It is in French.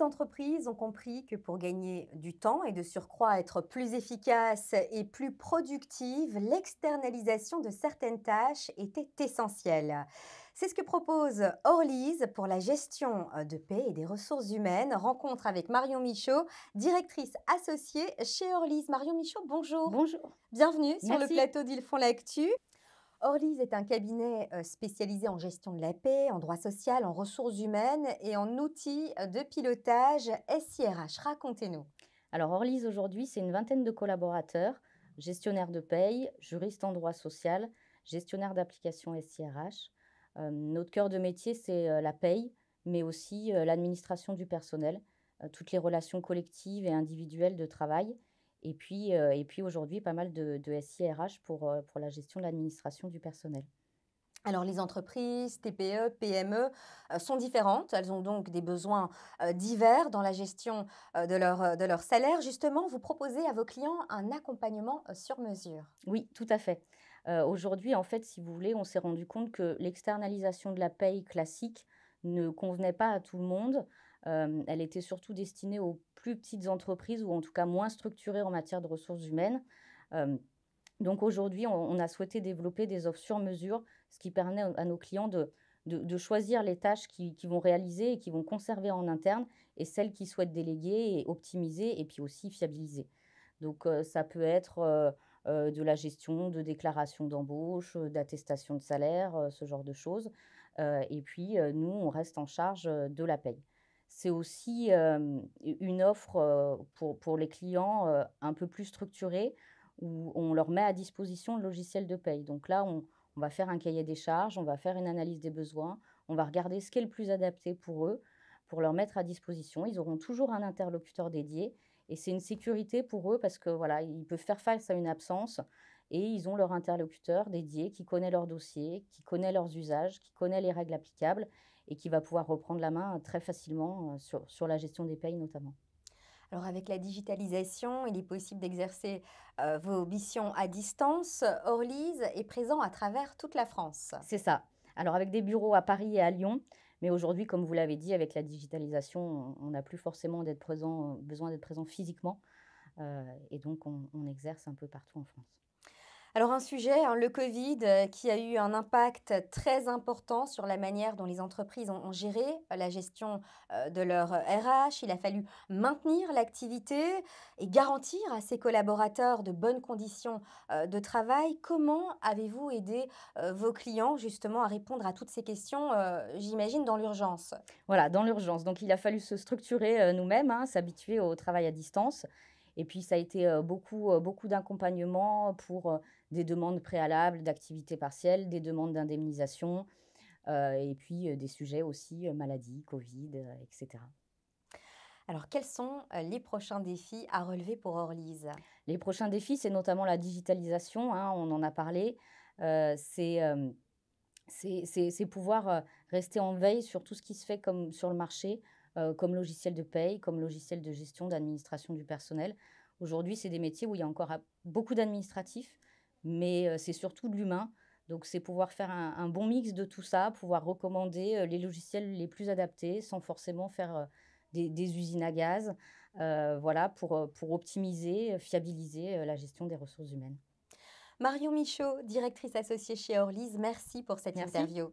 Les entreprises ont compris que pour gagner du temps et de surcroît être plus efficaces et plus productives, l'externalisation de certaines tâches était essentielle. C'est ce que propose Orlise pour la gestion de paix et des ressources humaines. Rencontre avec Marion Michaud, directrice associée chez Orlise. Marion Michaud, bonjour. Bonjour, Bienvenue sur le merci. plateau d'Ils font l'actu. Orlise est un cabinet spécialisé en gestion de la paix, en droit social, en ressources humaines et en outils de pilotage SIRH. Racontez-nous. Alors Orlise aujourd'hui, c'est une vingtaine de collaborateurs, gestionnaires de paye, juristes en droit social, gestionnaires d'applications SIRH. Notre cœur de métier, c'est la paye, mais aussi l'administration du personnel, toutes les relations collectives et individuelles de travail. Et puis aujourd'hui, pas mal de SIRH pour la gestion de l'administration du personnel. Alors les entreprises, TPE, PME sont différentes. Elles ont donc des besoins divers dans la gestion de leur salaire. Justement, vous proposez à vos clients un accompagnement sur mesure. Oui, tout à fait. Aujourd'hui, en fait, si vous voulez, on s'est rendu compte que l'externalisation de la paye classique ne convenait pas à tout le monde. Elle était surtout destinée aux plus petites entreprises ou en tout cas moins structurées en matière de ressources humaines. Hem, donc aujourd'hui, on a souhaité développer des offres sur mesure, ce qui permet à nos clients de choisir les tâches qu'ils vont réaliser et qu'ils vont conserver en interne et celles qu'ils souhaitent déléguer et optimiser et puis aussi fiabiliser. Donc ça peut être, de la gestion de déclaration d'embauche, d'attestation de salaire, ce genre de choses. Nous, on reste en charge, de la paye. C'est aussi, une offre, pour les clients, un peu plus structurée où on leur met à disposition le logiciel de paye. Donc là, on va faire un cahier des charges, on va faire une analyse des besoins, on va regarder ce qui est le plus adapté pour eux, pour leur mettre à disposition. Ils auront toujours un interlocuteur dédié et c'est une sécurité pour eux parce que voilà, ils peuvent faire face à une absence et ils ont leur interlocuteur dédié qui connaît leur dossier, qui connaît leurs usages, qui connaît les règles applicables et qui va pouvoir reprendre la main très facilement, sur la gestion des payes notamment. Alors avec la digitalisation, il est possible d'exercer vos missions à distance. Orlise est présent à travers toute la France. C'est ça. Alors avec des bureaux à Paris et à Lyon, mais aujourd'hui, comme vous l'avez dit, avec la digitalisation, on n'a plus forcément besoin d'être présent physiquement, et donc on exerce un peu partout en France. Alors un sujet, hein, le Covid, qui a eu un impact très important sur la manière dont les entreprises ont géré la gestion, de leur RH. Il a fallu maintenir l'activité et garantir à ses collaborateurs de bonnes conditions, de travail. Comment avez-vous aidé, vos clients justement à répondre à toutes ces questions, j'imagine dans l'urgence? Voilà, dans l'urgence. Donc il a fallu se structurer, nous-mêmes, hein, s'habituer au travail à distance et puis ça a été, beaucoup d'accompagnement pour, des demandes préalables d'activité partielle, des demandes d'indemnisation, des sujets aussi, maladie, covid, et cetera. Alors quels sont, les prochains défis à relever pour Orlise? Les prochains défis, c'est notamment la digitalisation, hein, on en a parlé, c'est, c'est pouvoir, rester en veille sur tout ce qui se fait comme sur le marché, comme logiciel de paye, comme logiciel de gestion, d'administration du personnel. Aujourd'hui, c'est des métiers où il y a encore beaucoup d'administratifs, mais c'est surtout de l'humain. Donc c'est pouvoir faire un bon mix de tout ça, pouvoir recommander, les logiciels les plus adaptés sans forcément faire, des usines à gaz, voilà pour optimiser, fiabiliser, la gestion des ressources humaines. Marion Michaud, directrice associée chez Orlise, merci pour cette Merci. interview.